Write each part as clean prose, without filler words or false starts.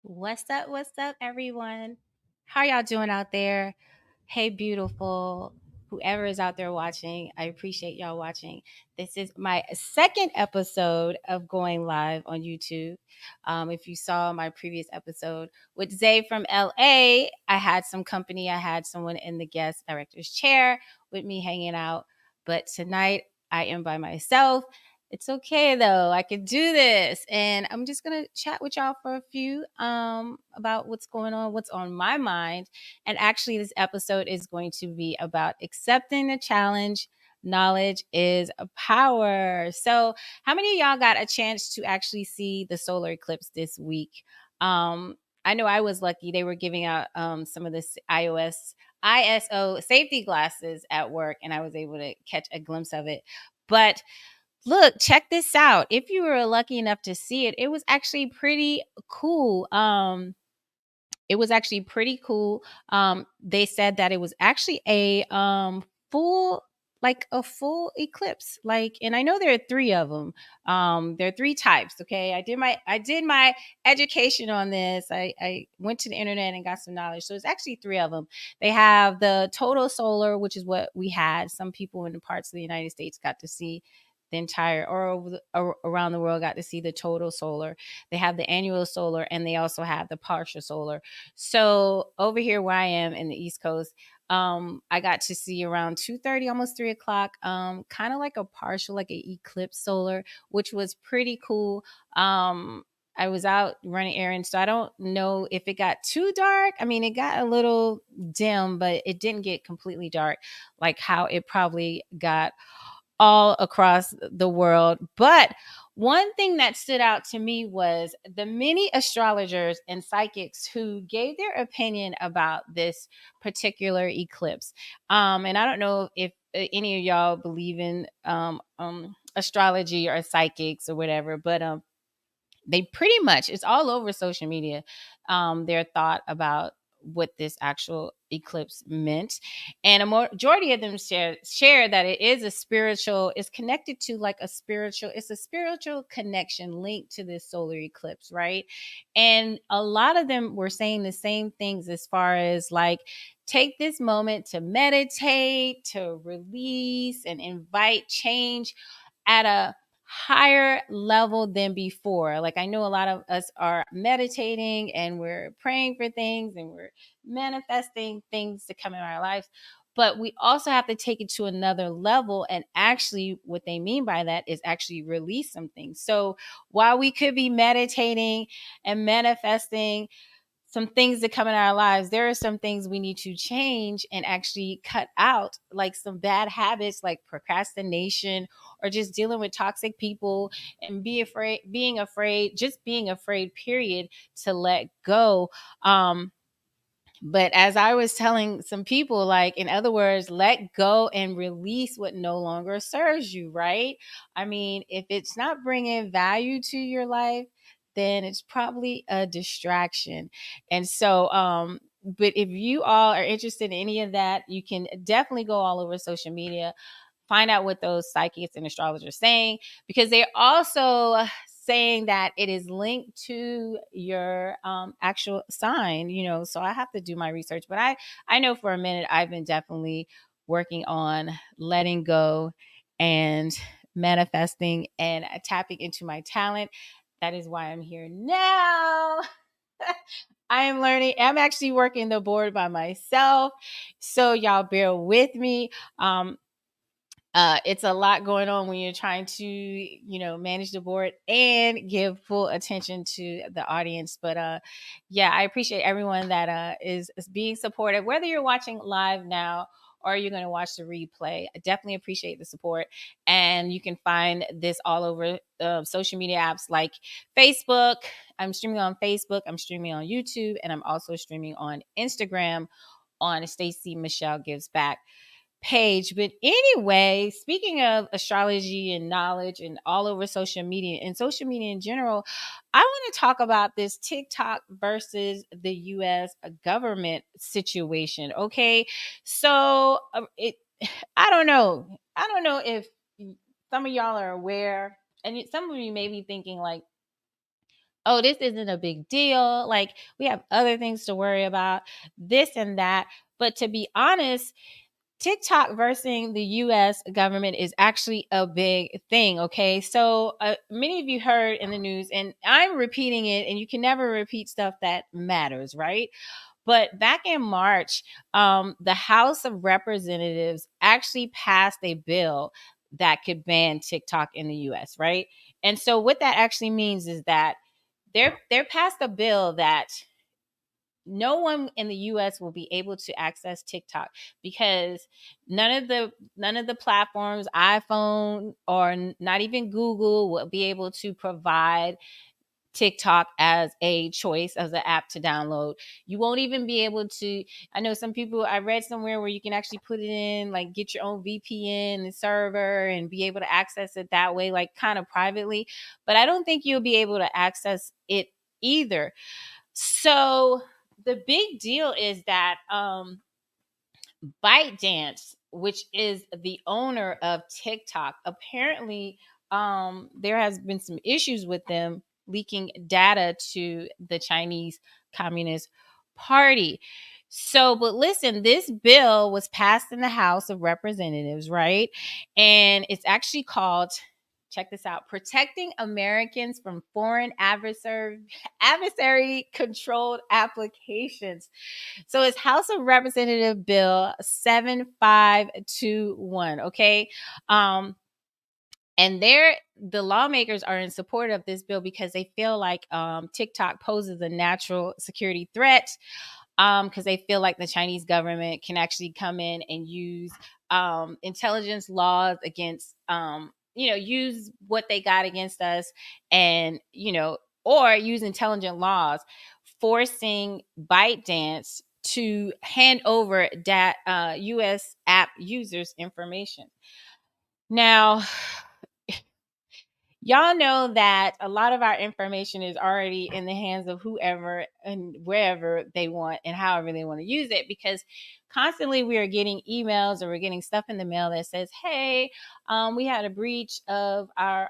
What's up, everyone? How y'all doing out there? Hey, beautiful. Whoever is out there watching, I appreciate y'all watching. This is my second episode of going live on YouTube. If you saw my previous episode with Zay from LA, I had some company. I had someone in the guest director's chair with me hanging out. But tonight, I am by myself. It's okay though. I can do this. And I'm just going to chat with y'all for a few about what's going on, what's on my mind. And actually this episode is going to be about accepting the challenge. Knowledge is a power. So, how many of y'all got a chance to actually see the solar eclipse this week? I know I was lucky. They were giving out some of this ISO safety glasses at work, and I was able to catch a glimpse of it. But look, check this out. If you were lucky enough to see it, it was actually pretty cool. It was actually pretty cool. They said that it was actually a full like a full eclipse. Like, and I know there are three of them. There are three types. Okay, I did my education on this. I went to the internet and got some knowledge. So it's actually three of them. They have the total solar, which is what we had. Some people in the parts of the United States got to see the entire, around the world got to see the total solar. They have the annual solar, and they also have the partial solar. So over here where I am in the East Coast, I got to see around 2:30, almost 3 o'clock, kind of like a partial, like an eclipse solar, which was pretty cool. I was out running errands, so I don't know if it got too dark. I mean, it got a little dim, but it didn't get completely dark like how it probably got all across the world. But one thing that stood out to me was the many astrologers and psychics who gave their opinion about this particular eclipse. And I don't know if any of y'all believe in astrology or psychics or whatever, but they pretty much, it's all over social media, their thought about what this actual eclipse meant. And a majority of them share that it is a spiritual, it's connected to like a spiritual, it's a spiritual connection linked to this solar eclipse, right? And a lot of them were saying the same things as far as like, take this moment to meditate, to release and invite change at a higher level than before. Like, I know a lot of us are meditating and we're praying for things and we're manifesting things to come in our lives. But we also have to take it to another level. And actually, what they mean by that is actually release some things. So while we could be meditating and manifesting some things that come in our lives, there are some things we need to change and actually cut out, like some bad habits like procrastination or just dealing with toxic people and being afraid, period, to let go. But as I was telling some people, like, in other words, let go and release what no longer serves you, right? I mean, if it's not bringing value to your life, then it's probably a distraction. And so, but if you all are interested in any of that, you can definitely go all over social media, find out what those psychics and astrologers are saying, because they're also saying that it is linked to your actual sign, so I have to do my research. But I know for a minute I've been definitely working on letting go and manifesting and tapping into my talent. That is why I'm here now. I am learning. I'm actually working the board by myself, so y'all bear with me. It's a lot going on when you're trying to, manage the board and give full attention to the audience. But yeah, I appreciate everyone that is being supportive, whether you're watching live now or you're going to watch the replay. I definitely appreciate the support. And you can find this all over social media apps like Facebook. I'm streaming on Facebook. I'm streaming on YouTube. And I'm also streaming on Instagram on Stacey Michelle Gives Back page. But anyway, speaking of astrology and knowledge and all over social media and social media in general, I want to talk about this TikTok versus the US government situation. Okay. So I don't know. I don't know if some of y'all are aware, and some of you may be thinking like, oh, this isn't a big deal. Like, we have other things to worry about, this and that. But to be honest, TikTok versus the US government is actually a big thing. Okay. So many of you heard in the news, and I'm repeating it, and you can never repeat stuff that matters, right? But back in March, the House of Representatives actually passed a bill that could ban TikTok in the US, right? And so what that actually means is that they're passed a bill that no one in the US will be able to access TikTok, because none of the platforms, iPhone or not even Google, will be able to provide TikTok as a choice, as an app to download. You won't even be able to. I know some people, I read somewhere where you can actually put it in, like get your own VPN and server and be able to access it that way, like kind of privately. But I don't think you'll be able to access it either. So the big deal is that ByteDance, which is the owner of TikTok, apparently there has been some issues with them leaking data to the Chinese Communist Party. So, but listen, this bill was passed in the House of Representatives, right? And it's actually called, check this out, Protecting Americans from Foreign Adversary Controlled Applications. So it's House of Representative Bill 7521. Okay. And the lawmakers are in support of this bill because they feel like TikTok poses a natural security threat, because they feel like the Chinese government can actually come in and use intelligence laws against, use what they got against us, and, or use intelligent laws forcing ByteDance to hand over that US app users information. Now, y'all know that a lot of our information is already in the hands of whoever and wherever they want and however they want to use it, because constantly we are getting emails or we're getting stuff in the mail that says, hey, we had a breach of our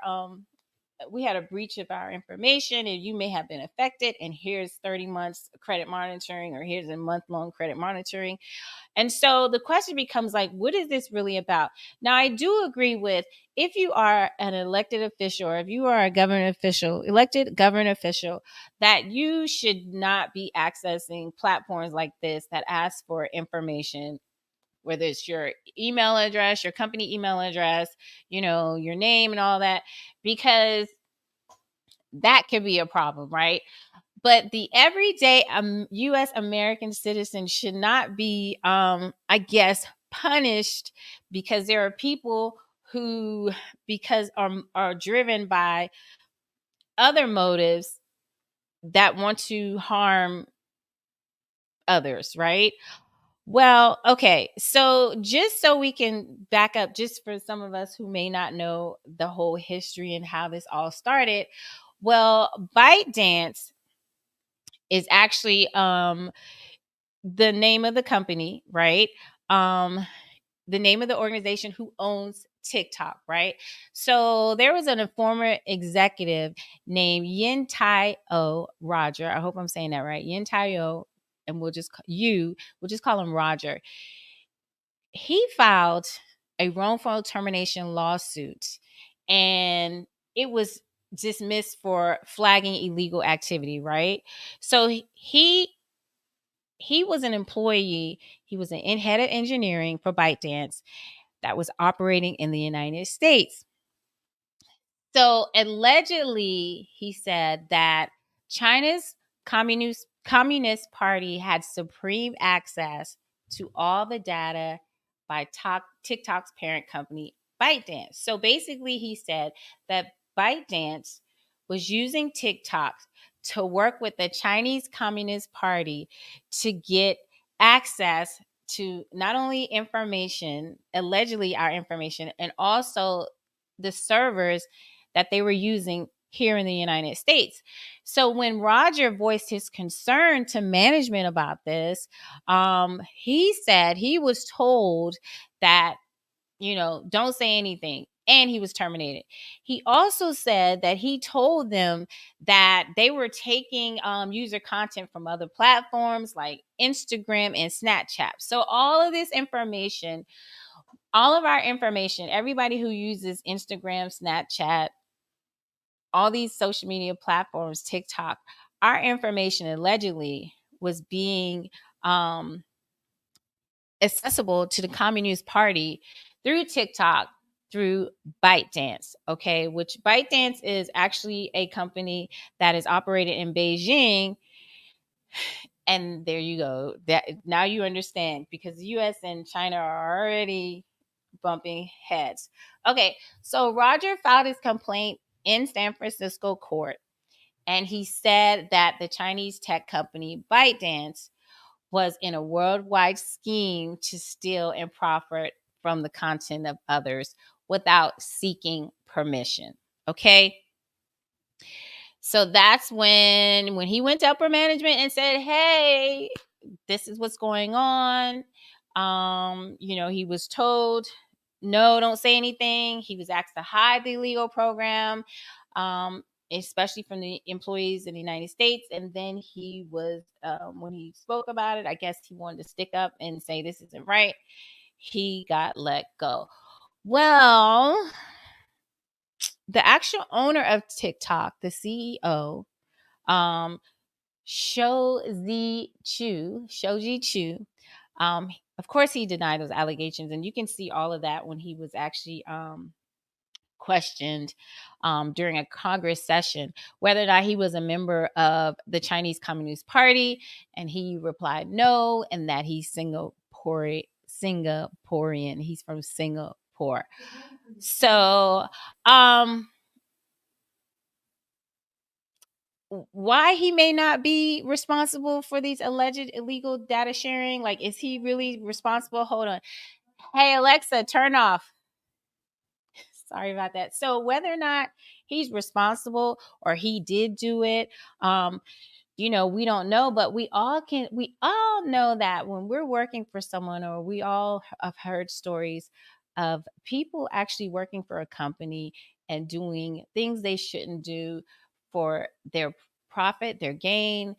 information and you may have been affected, and here's 30 months credit monitoring, or here's a month-long credit monitoring. And so the question becomes, like, what is this really about? Now, I do agree with, if you are an elected official, or if you are a elected government official, that you should not be accessing platforms like this that ask for information, whether it's your email address, your company email address, your name and all that, because that could be a problem, right? But the everyday U.S. American citizen should not be, I guess, punished, because there are people who, because are driven by other motives, that want to harm others, right? Well, okay. So just so we can back up, just for some of us who may not know the whole history and how this all started. Well, ByteDance is actually the name of the company, right? The name of the organization who owns TikTok, right? So there was a former executive named Yin Tai O Roger. I hope I'm saying that right. Yin Tai O, and we'll just call him Roger. He filed a wrongful termination lawsuit, and it was dismissed for flagging illegal activity, right? So he was an employee. He was an head of engineering for ByteDance that was operating in the United States. So allegedly, he said that China's Communist Party had supreme access to all the data by TikTok's parent company, ByteDance. So basically, he said that ByteDance was using TikTok to work with the Chinese Communist Party to get access to not only information, allegedly our information, and also the servers that they were using here in the United States. So when Roger voiced his concern to management about this, he said he was told that, don't say anything. and he was terminated. He also said that he told them that they were taking user content from other platforms like Instagram and Snapchat. So all of this information, all of our information, everybody who uses Instagram, Snapchat, all these social media platforms, TikTok, our information allegedly was being accessible to the Communist Party through TikTok, through ByteDance, okay, which ByteDance is actually a company that is operated in Beijing. And there you go. That now you understand, because the US and China are already bumping heads. Okay, so Roger filed his complaint in San Francisco court, and he said that the Chinese tech company ByteDance was in a worldwide scheme to steal and profit from the content of others without seeking permission. Okay. So that's when he went to upper management and said, "Hey, this is what's going on." He was told, "No, don't say anything." He was asked to hide the illegal program, especially from the employees in the United States. And then he was, when he spoke about it, I guess he wanted to stick up and say this isn't right. He got let go. Well, the actual owner of TikTok, the CEO, um, Shoji Chu, of course he denied those allegations, and you can see all of that when he was actually questioned during a Congress session whether or not he was a member of the Chinese Communist Party, and he replied no, and that he's Singaporean. He's from Singapore. So why he may not be responsible for these alleged illegal data sharing? Like, is he really responsible? Hold on. Hey, Alexa, turn off. Sorry about that. So whether or not he's responsible or he did do it, we don't know, but we all know that when we're working for someone, or we all have heard stories of people actually working for a company and doing things they shouldn't do for their profit, their gain,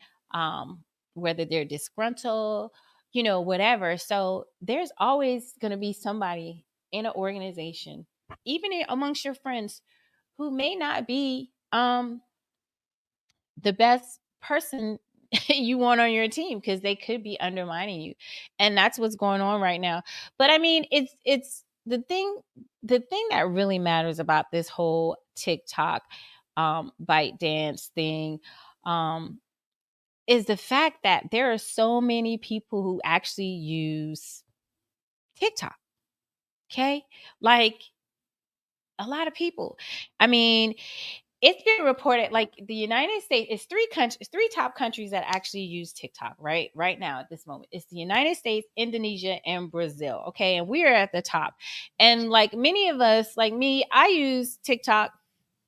whether they're disgruntled, whatever. So there's always going to be somebody in an organization, even amongst your friends, who may not be the best person you want on your team, because they could be undermining you. And that's what's going on right now. But I mean, it's the thing that really matters about this whole TikTok ByteDance thing is the fact that there are so many people who actually use TikTok. Okay? Like, a lot of people. I mean, it's been reported, like, the United States is three top countries that actually use TikTok right now at this moment. It's the United States, Indonesia, and Brazil. Okay. And we are at the top. And like many of us, like me, I use TikTok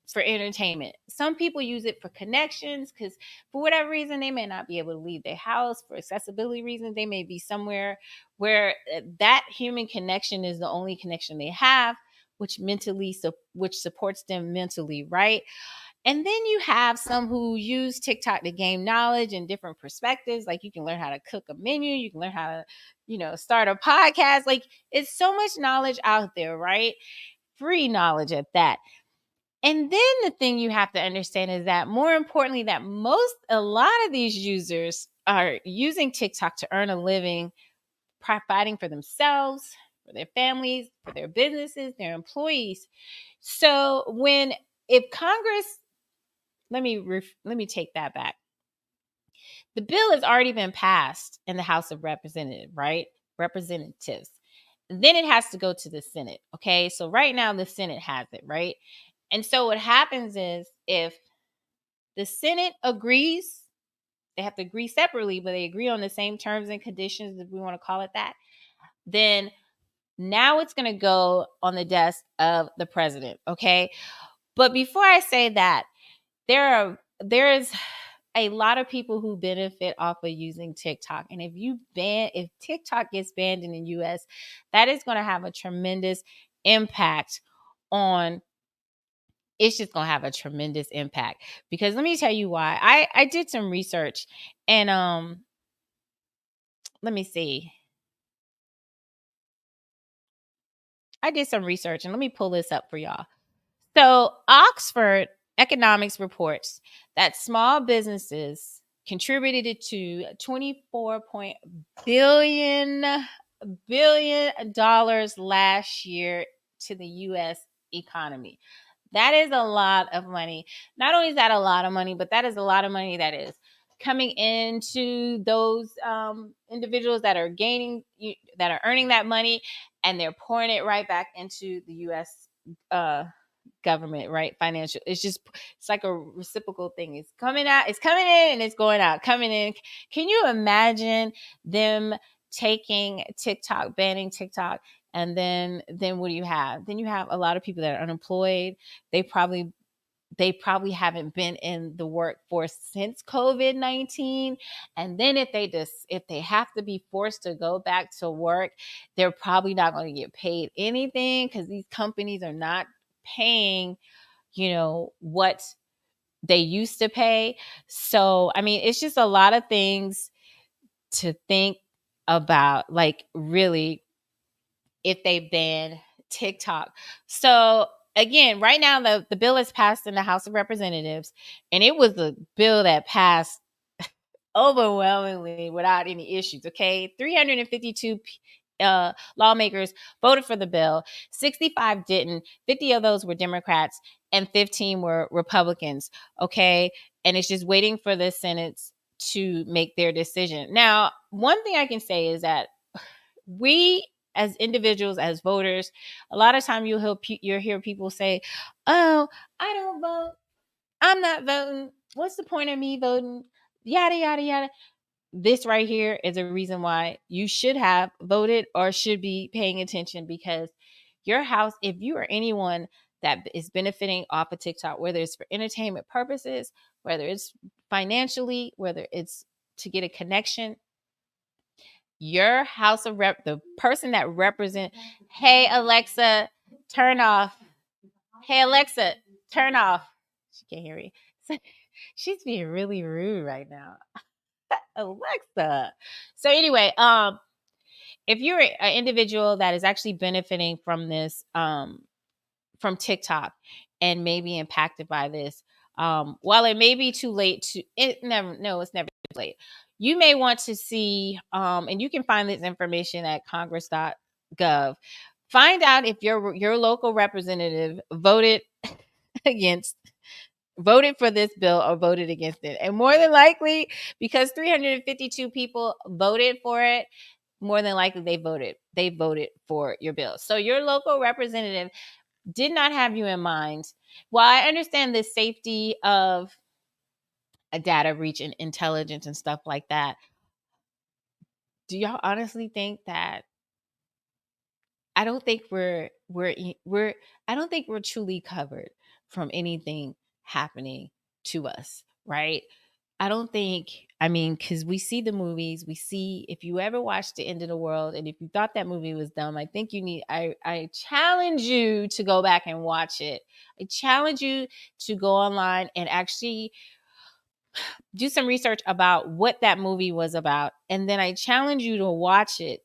for entertainment. Some people use it for connections, because for whatever reason they may not be able to leave their house. For accessibility reasons, they may be somewhere where that human connection is the only connection they have, which supports them mentally, right? And then you have some who use TikTok to gain knowledge and different perspectives. Like, you can learn how to cook a menu, you can learn how to, start a podcast. Like, it's so much knowledge out there, right? Free knowledge at that. And then the thing you have to understand is that, more importantly, that a lot of these users are using TikTok to earn a living, providing for themselves, for their families, for their businesses, their employees. So if Congress, let me take that back. The bill has already been passed in the House of Representatives, right? Representatives. Then it has to go to the Senate. Okay. So right now the Senate has it, right? And so what happens is, if the Senate agrees, they have to agree separately, but they agree on the same terms and conditions, if we want to call it that, then now it's going to go on the desk of the president. Okay. But before I say that, there is a lot of people who benefit off of using TikTok. And if TikTok gets banned in the US, that is going to have a tremendous impact on, it's just going to have a tremendous impact. Because let me tell you why. I did some research, and let me see. I did some research, and let me pull this up for y'all. So, Oxford Economics reports that small businesses contributed to 24 billion dollars last year to the US economy. That is a lot of money. Not only is that a lot of money, but that is a lot of money that is coming into those individuals that are that are earning that money, and they're pouring it right back into the U.S. Government, right? Financial. It's like a reciprocal thing. It's coming out, it's coming in, and it's going out, coming in. Can you imagine them taking TikTok, banning TikTok? And then what do you have? Then you have a lot of people that are unemployed. They probably haven't been in the workforce since COVID-19. And then if they have to be forced to go back to work, they're probably not going to get paid anything, because these companies are not paying, what they used to pay. So, I mean, it's just a lot of things to think about, like, really, if they ban TikTok. So again, right now the bill is passed in the House of Representatives, and it was a bill that passed overwhelmingly without any issues. Okay, 352 lawmakers voted for the bill. 65 didn't. 50 of those were Democrats, and 15 were Republicans. Okay, and it's just waiting for the Senate to make their decision. Now, one thing I can say is that we, as individuals, as voters, a lot of time you'll hear people say, "Oh, I don't vote. I'm not voting. What's the point of me voting?" Yada yada yada. This right here is a reason why you should have voted or should be paying attention, because your house, if you are anyone that is benefiting off of TikTok, whether it's for entertainment purposes, whether it's financially, whether it's to get a connection, your house of rep, the person that represent, hey Alexa, turn off. Hey Alexa, turn off. She can't hear me. She's being really rude right now. Alexa. So anyway, if you're an individual that is actually benefiting from this, from TikTok, and may be impacted by this, while it may be too late it's never too late. You may want to see, and you can find this information at congress.gov. Find out if your local representative against voted for this bill or voted against it. And more than likely, because 352 people voted for it, more than likely they voted for your bill. So your local representative did not have you in mind. While I understand the safety of a data breach and intelligence and stuff like that, do y'all honestly think that I don't think I don't think we're truly covered from anything happening to us, right? I don't think, I mean, because we see the movies, if you ever watched The End of the World, and if you thought that movie was dumb, I think I challenge you to go back and watch it. I challenge you to go online and actually do some research about what that movie was about. And then I challenge you to watch it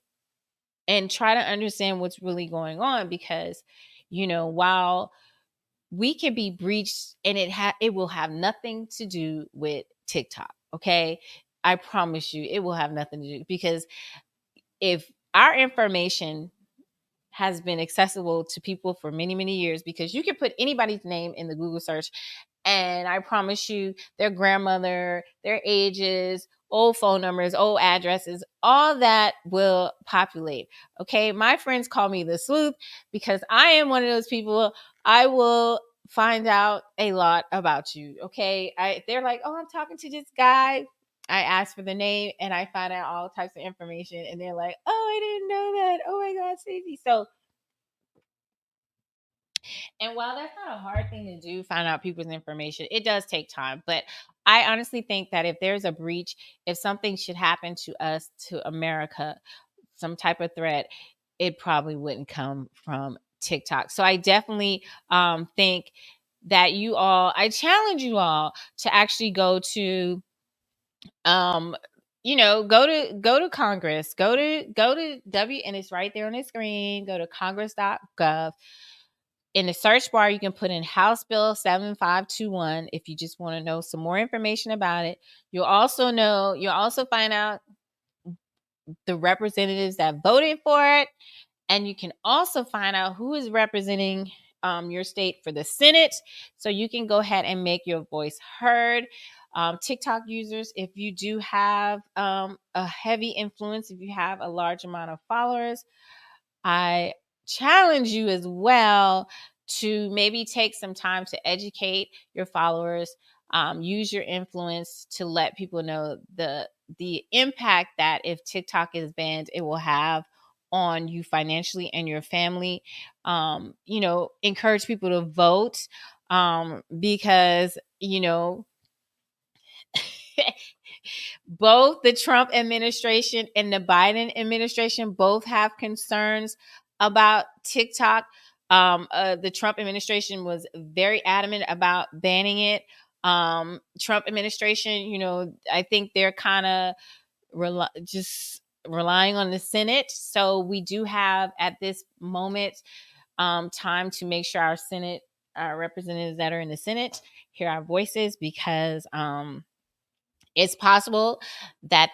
and try to understand what's really going on, because, while we can be breached, and it will have nothing to do with TikTok. Okay. I promise you it will have nothing to do, because if our information has been accessible to people for many, many years, because you can put anybody's name in the Google search, and I promise you their grandmother, their ages, old phone numbers, old addresses, all that will populate. Okay. My friends call me the sleuth, because I am one of those people. I will find out a lot about you. Okay. They're like, "Oh, I'm talking to this guy." I ask for the name, and I find out all types of information, and they're like, "Oh, I didn't know that. Oh my God, Stacey." So, and while that's not a hard thing to do, find out people's information, it does take time. But I honestly think that if there's a breach, if something should happen to us, to America, some type of threat, it probably wouldn't come from TikTok. So I definitely think that I challenge you all to actually go to go to Congress, go to W, and it's right there on the screen. Go to congress.gov. In the search bar, you can put in House Bill 7521 if you just want to know some more information about it. You'll also find out the representatives that voted for it, and you can also find out who is representing your state for the Senate, so you can go ahead and make your voice heard. TikTok users, if you do have a heavy influence, if you have a large amount of followers, I challenge you as well to maybe take some time to educate your followers. Use your influence to let people know the impact that if TikTok is banned, it will have on you financially and your family. Encourage people to vote, because both the Trump administration and the Biden administration both have concerns about TikTok. The Trump administration was very adamant about banning it. Trump administration, I think they're kind of just relying on the Senate. So we do have at this moment time to make sure our representatives that are in the Senate hear our voices, because it's possible that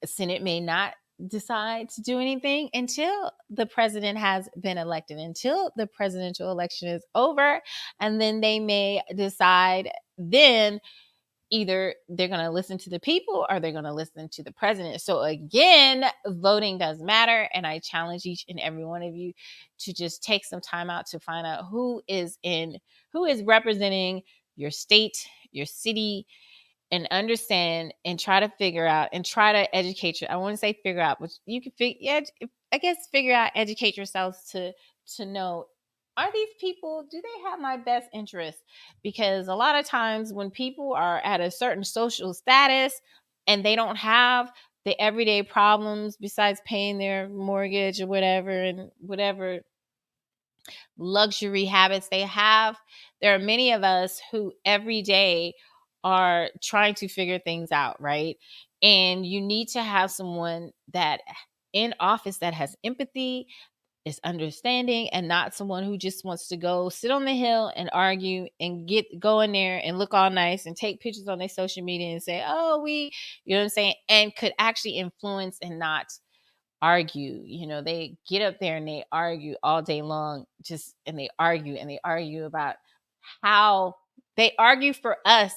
Senate may not decide to do anything until the president has been elected, until the presidential election is over. And then they may decide then either they're going to listen to the people or they're going to listen to the president. So again, voting does matter. And I challenge each and every one of you to just take some time out to find out who is representing your state, your city, and understand and try to figure out and try to educate you. I want to say figure out, but you can figure out, educate yourselves to know, are these people, do they have my best interest? Because a lot of times when people are at a certain social status and they don't have the everyday problems besides paying their mortgage or whatever, and whatever luxury habits they have, there are many of us who every day are trying to figure things out, right? And you need to have someone that in office that has empathy, is understanding, and not someone who just wants to go sit on the hill and argue and go in there and look all nice and take pictures on their social media and say, oh, you know what I'm saying? And could actually influence and not argue. They get up there and they argue all day long, and they argue about how they argue for us,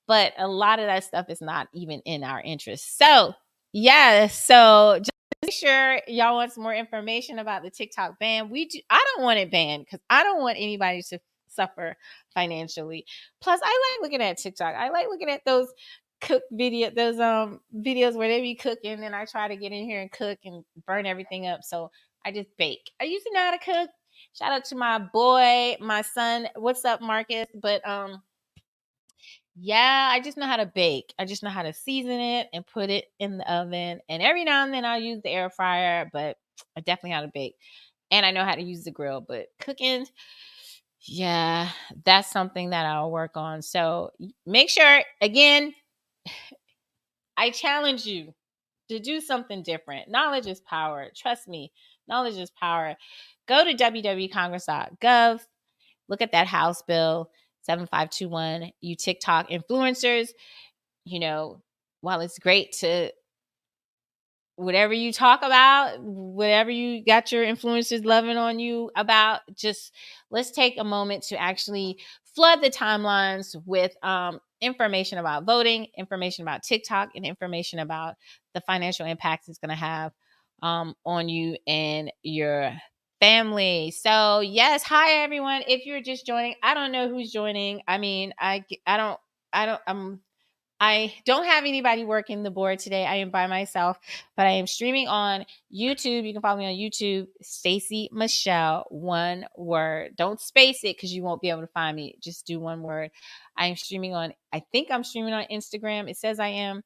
but a lot of that stuff is not even in our interest. So just make sure y'all want some more information about the TikTok ban. I don't want it banned because I don't want anybody to suffer financially. Plus, I like looking at TikTok. I like looking at those videos where they be cooking, and I try to get in here and cook and burn everything up. So I just bake. I used to know how to cook. Shout out to my boy, my son. What's up, Marcus? But yeah, I just know how to bake. I just know how to season it and put it in the oven. And every now and then I'll use the air fryer, but I definitely know how to bake. And I know how to use the grill, but cooking, yeah, that's something that I'll work on. So make sure, again, I challenge you to do something different. Knowledge is power. Trust me, knowledge is power. Go to www.congress.gov. Look at that House Bill 7521. You TikTok influencers, while it's great to whatever you talk about, whatever you got your influencers loving on you about, just let's take a moment to actually flood the timelines with information about voting, information about TikTok, and information about the financial impacts it's going to have on you and your family. So yes, hi everyone. If you're just joining, I don't know who's joining. I mean, I don't have anybody working the board today. I am by myself, but I am streaming on YouTube. You can follow me on YouTube, Stacey Michelle, one word. Don't space it because you won't be able to find me. Just do one word. I think I'm streaming on Instagram. It says I am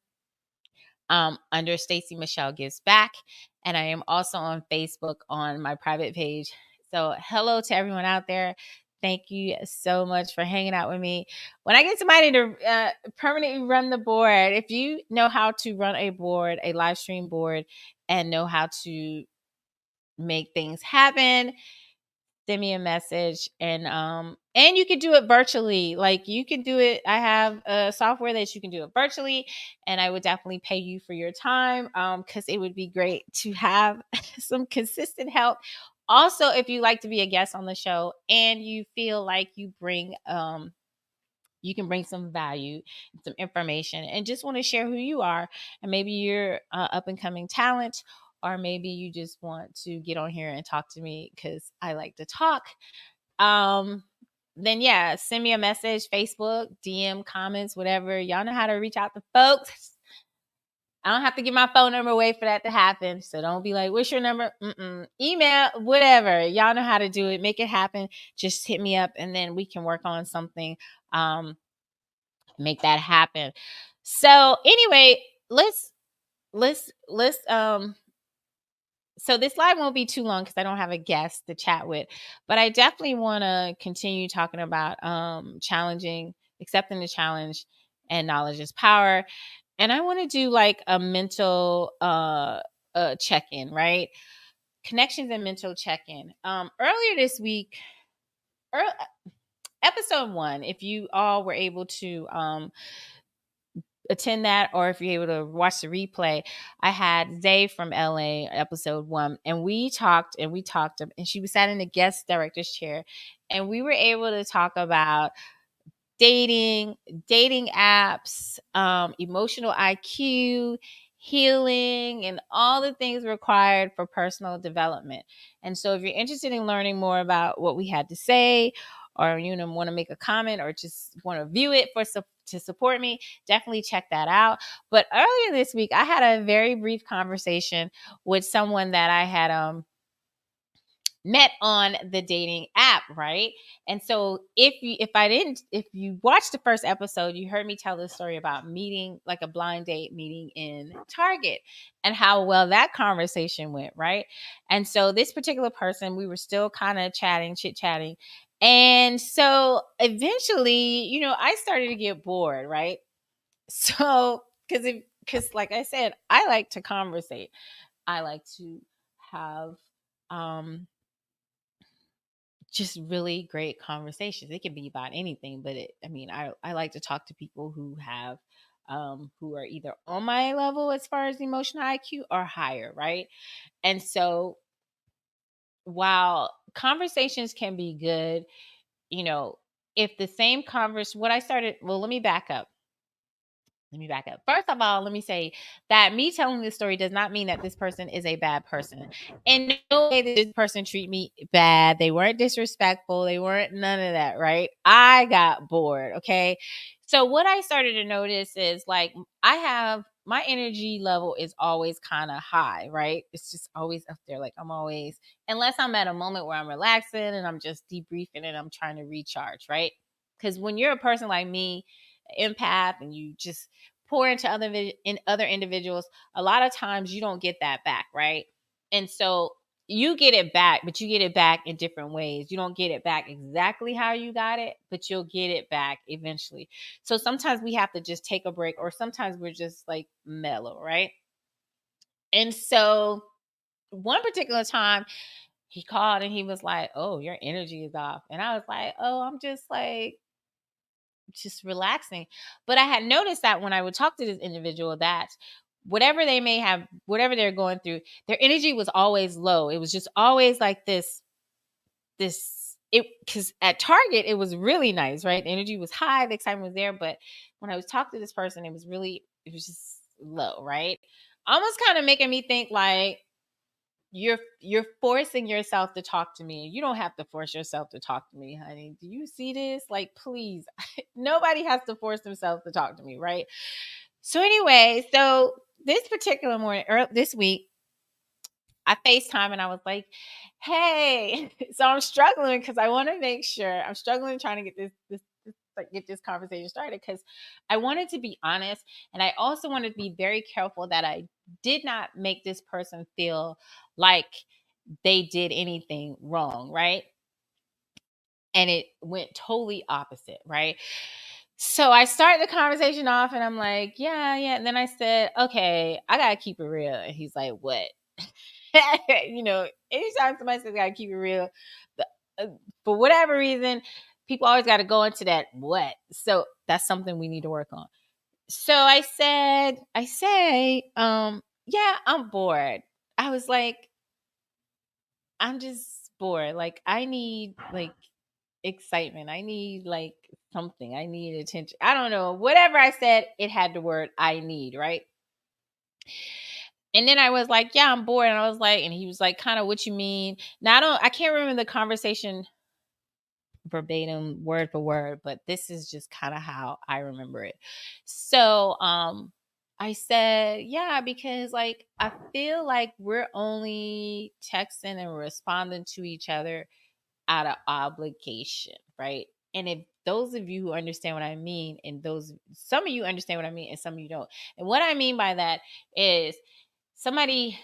under Stacey Michelle Gives Back. And I am also on Facebook on my private page. So hello to everyone out there. Thank you so much for hanging out with me. When I get somebody to permanently run the board, if you know how to run a board, a live stream board, and know how to make things happen, send me a message. And you can do it virtually. Like, you can do it. I have a software that you can do it virtually, and I would definitely pay you for your time, because it would be great to have some consistent help. Also, if you like to be a guest on the show and you feel like you can bring some value, some information, and just want to share who you are. And maybe you're up and coming talent, or maybe you just want to get on here and talk to me because I like to talk. Um, then yeah, send me a message, Facebook, DM, comments, whatever. Y'all know how to reach out to folks. I don't have to give my phone number away for that to happen. So don't be like, what's your number? Email, whatever. Y'all know how to do it. Make it happen. Just hit me up, and then we can work on something. Make that happen. So anyway, let's so this live won't be too long because I don't have a guest to chat with, but I definitely want to continue talking about challenging, accepting the challenge, and knowledge is power. And I want to do like a mental check-in, right? Connections and mental check-in. Earlier this week, episode 1, if you all were able to attend that, or if you're able to watch the replay, I had Zay from LA, episode 1, and we talked, and she was sat in the guest director's chair, and we were able to talk about dating apps, emotional IQ, healing, and all the things required for personal development. And so if you're interested in learning more about what we had to say, or want to make a comment, or just want to view it to support me, definitely check that out. But earlier this week, I had a very brief conversation with someone that I had met on the dating app, right? And so if you watched the first episode, you heard me tell the story about meeting, like a blind date meeting in Target, and how well that conversation went, right? And so this particular person, we were still kind of chit-chatting. And so eventually, I started to get bored, right? So because like I said, I like to conversate. I like to have just really great conversations. It can be about anything, but I like to talk to people who have who are either on my level as far as emotional IQ or higher, right? And so while conversations can be good, if the same what I started, well, let me back up. First of all, let me say that me telling this story does not mean that this person is a bad person. In no way did this person treat me bad. They weren't disrespectful. They weren't none of that, right? I got bored, okay? So what I started to notice is, like, my energy level is always kind of high, right? It's just always up there. Like, I'm always, unless I'm at a moment where I'm relaxing and I'm just debriefing and I'm trying to recharge, right? Because when you're a person like me, empath, and you just pour into other individuals, a lot of times you don't get that back, right? And so you get it back, but you get it back in different ways. You don't get it back exactly how you got it, but you'll get it back eventually. So sometimes we have to just take a break, or sometimes we're just like mellow, right? And so one particular time he called and he was like, "Oh, your energy is off." And I was like, "Oh, I'm just relaxing." But I had noticed that when I would talk to this individual, that whatever they're going through, their energy was always low. It was just always like because at Target it was really nice, right? The energy was high, the excitement was there. But when I was talking to this person, it was just low, right? Almost kind of making me think like, you're forcing yourself to talk to me. You don't have to force yourself to talk to me, honey. Do you see this? Like, please. Nobody has to force themselves to talk to me, right? So anyway, this particular morning, or this week, I FaceTime and I was like, "Hey." So I'm struggling because I want to make sure, I'm struggling trying to get get this conversation started, because I wanted to be honest, and I also wanted to be very careful that I did not make this person feel like they did anything wrong, right? And it went totally opposite, right? So I started the conversation off and I'm like, yeah, yeah. And then I said, okay, I got to keep it real. And he's like, what? Anytime somebody says I got to keep it real, the, uh, for whatever reason, people always got to go into that what. So that's something we need to work on. So yeah, I'm bored. I was like, I'm just bored. Like, I need like excitement. I need like something. I need attention. I don't know. Whatever I said, it had the word I need, right? And then I was like, yeah, I'm bored. And I was like, and he was like, kind of what you mean? Now I can't remember the conversation verbatim, word for word, but this is just kind of how I remember it. So, I said, yeah, because like I feel like we're only texting and responding to each other out of obligation, right? And if those of you who understand what I mean, and some of you understand what I mean, and some of you don't. And what I mean by that is somebody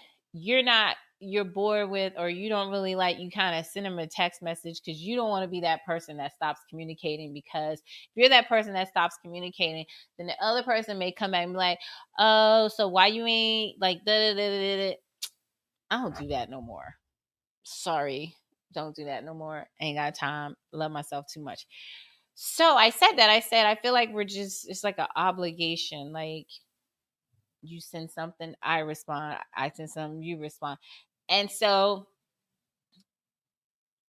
you're bored with, or you don't really like, you kind of send them a text message because you don't want to be that person that stops communicating. Because if you're that person that stops communicating, then the other person may come back and be like, oh, so why you ain't like da da da da da. I don't do that no more. Sorry, don't do that no more. Ain't got time. Love myself too much. So I said that. I said I feel like it's like an obligation. Like, you send something, I respond. I send something, you respond. And so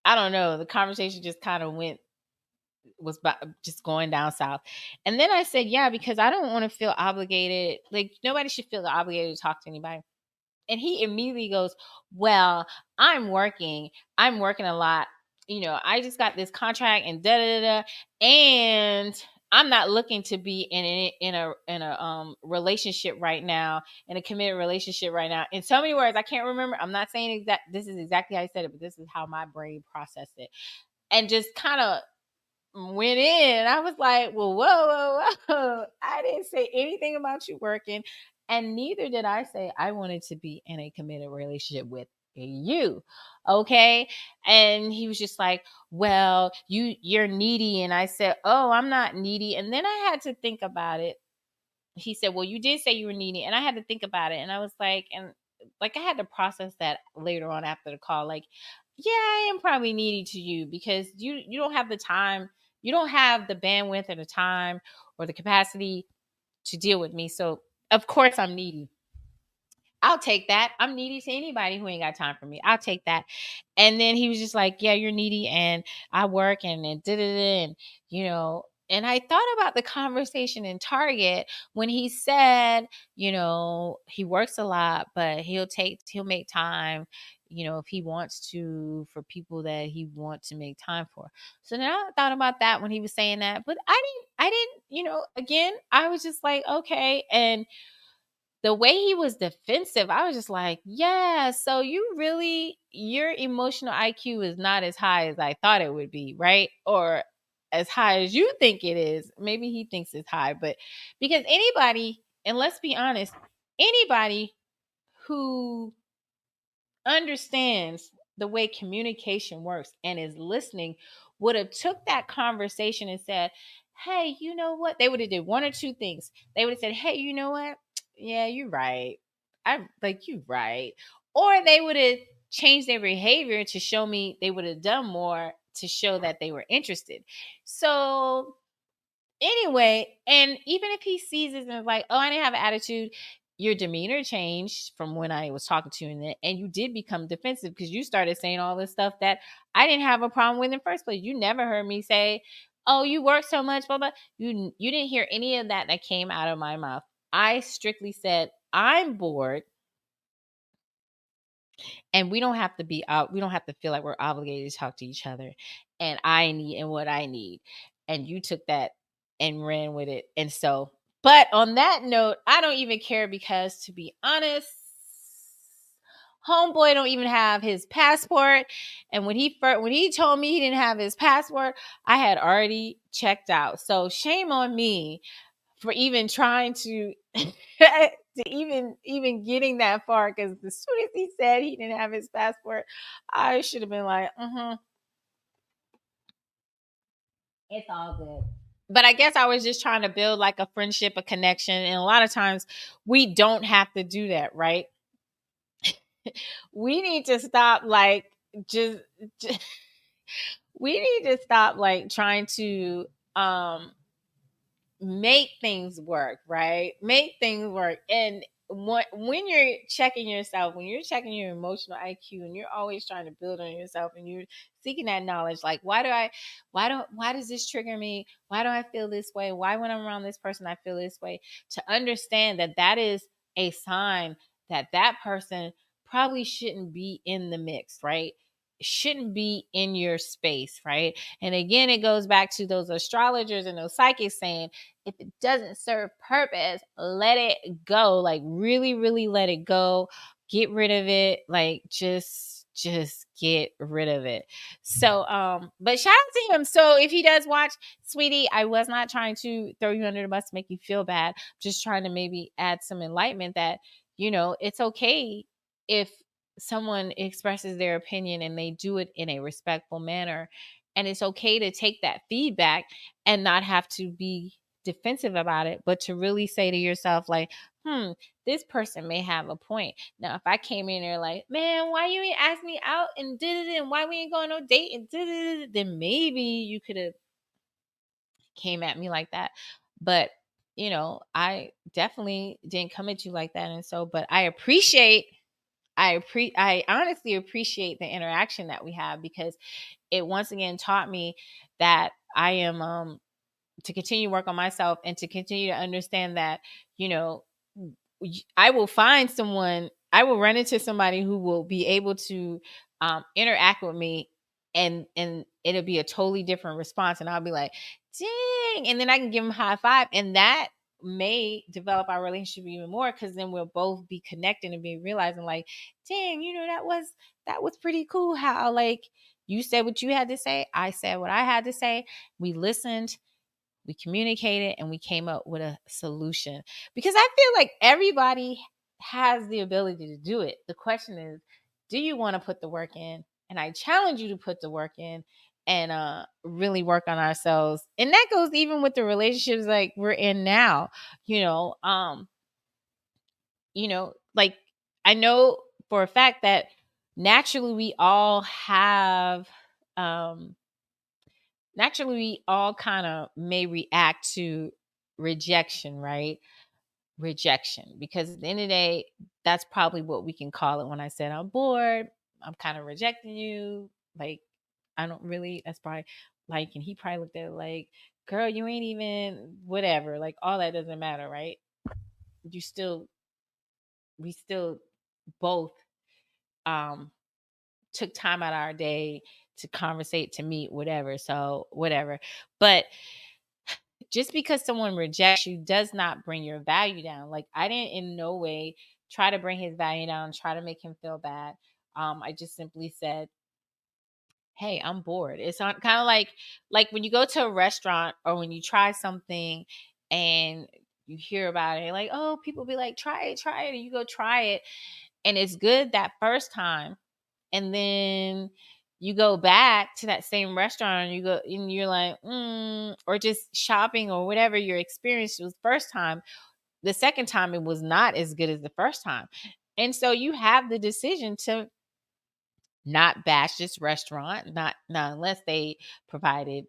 I don't know. The conversation just kind of just going down south. And then I said, yeah, because I don't want to feel obligated. Like, nobody should feel obligated to talk to anybody. And he immediately goes, well, I'm working a lot. I just got this contract and da da da, and I'm not looking to be in a relationship right now, in a committed relationship right now. In so many words, I can't remember. I'm not saying this is exactly how I said it, but this is how my brain processed it, and just kind of went in. I was like, well, whoa, whoa, whoa. I didn't say anything about you working. And neither did I say I wanted to be in a committed relationship with you. Okay. And he was just like, well, you're needy. And I said, oh, I'm not needy. And then I had to think about it. He said, well, you did say you were needy. And I had to think about it. And I was like, and like, I had to process that later on after the call. Like, yeah, I am probably needy to you because you don't have the time. You don't have the bandwidth or the time or the capacity to deal with me. So of course I'm needy. I'll take that. I'm needy to anybody who ain't got time for me. I'll take that. And then he was just like, yeah, you're needy and I work and da da da. And, and I thought about the conversation in Target when he said, he works a lot, but he'll make time, if he wants to, for people that he wants to make time for. So then I thought about that when he was saying that, but I didn't, again, I was just like, okay. And the way he was defensive, I was just like, yeah, so your emotional IQ is not as high as I thought it would be, right? Or as high as you think it is. Maybe he thinks it's high, but because anybody, and let's be honest, anybody who understands the way communication works and is listening would have took that conversation and said, hey, you know what? They would have did one or two things. They would have said, hey, you know what? Yeah, you're right. I like you right. Or they would have changed their behavior to show me, they would have done more to show that they were interested. So anyway, and even if he sees it and is like, oh, I didn't have an attitude, your demeanor changed from when I was talking to you, and you did become defensive because you started saying all this stuff that I didn't have a problem with in the first place. You never heard me say, oh, you work so much, blah, blah. You didn't hear any of that came out of my mouth. I strictly said, I'm bored. And we don't have to be out. We don't have to feel like we're obligated to talk to each other. And I need and what I need. And you took that and ran with it. And so, but on that note, I don't even care because, to be honest, homeboy don't even have his passport. And when he told me he didn't have his passport, I had already checked out. So shame on me for even trying to to even getting that far, because as soon as he said he didn't have his passport, I should have been like, it's all good. But I guess I was just trying to build like a friendship, a connection. And a lot of times we don't have to do that, right? We need to stop like just we need to stop like trying to um make things work, right? Make things work. And when you're checking yourself, when you're checking your emotional IQ, and you're always trying to build on yourself, and you're seeking that knowledge, like why does this trigger me? Why do I feel this way? Why when I'm around this person I feel this way? To understand that that is a sign that that person probably shouldn't be in the mix, right? Shouldn't be in your space, right? And again, it goes back to those astrologers and those psychics saying, if it doesn't serve purpose, let it go. Like really, really let it go. Get rid of it. Like just get rid of it. So but shout out to him. So if he does watch, sweetie, I was not trying to throw you under the bus to make you feel bad. Just trying to maybe add some enlightenment that, it's okay if someone expresses their opinion and they do it in a respectful manner. And it's okay to take that feedback and not have to be defensive about it, but to really say to yourself, like, this person may have a point. Now, if I came in there like, man, why you ain't ask me out and did it, and why we ain't going on no date and did it, then maybe you could have came at me like that. But I definitely didn't come at you like that. And so, but I honestly appreciate the interaction that we have, because it once again taught me that I am to continue to work on myself, and to continue to understand that, I will find someone, I will run into somebody who will be able to interact with me, and it'll be a totally different response, and I'll be like, dang, and then I can give them a high five, and that may develop our relationship even more, because then we'll both be connected and be realizing like, dang, that was pretty cool how like you said what you had to say, I said what I had to say, we listened, we communicated, and we came up with a solution. Because I feel like everybody has the ability to do it. The question is, do you want to put the work in? And I challenge you to put the work in and really work on ourselves. And that goes even with the relationships like we're in now. Like I know for a fact that naturally we all have naturally we all kind of may react to rejection, right? Rejection. Because at the end of the day, that's probably what we can call it. When I said I'm bored, I'm kind of rejecting you. Like, I don't really, that's probably like, and he probably looked at it like, girl, you ain't even whatever. Like, all that doesn't matter, right? You still, we still both um took time out of our day to conversate, to meet, whatever. So, whatever. But just because someone rejects you does not bring your value down. Like, I didn't in no way try to bring his value down, try to make him feel bad. I just simply said, hey, I'm bored. It's kind of like when you go to a restaurant or when you try something and you hear about it, like, oh, people be like, try it, and you go try it, and it's good that first time, and then you go back to that same restaurant and you go and you're like, or just shopping or whatever your experience was first time. The second time it was not as good as the first time. And so you have the decision to not bash this restaurant, not unless they provided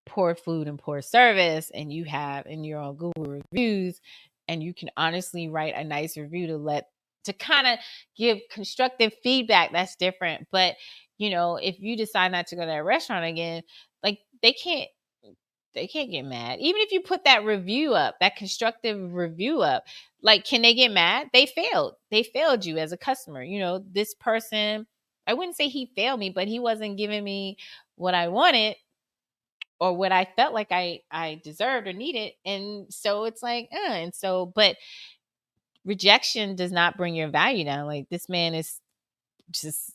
poor food and poor service, and you have in your own Google reviews, and you can honestly write a nice review to kind of give constructive feedback. That's different. But if you decide not to go to that restaurant again, like they can't get mad. Even if you put that review up, that constructive review up, like, can they get mad? They failed you as a customer. This person, I wouldn't say he failed me, but he wasn't giving me what I wanted or what I felt like I deserved or needed. And so it's like, and so, but rejection does not bring your value down. Like, this man is just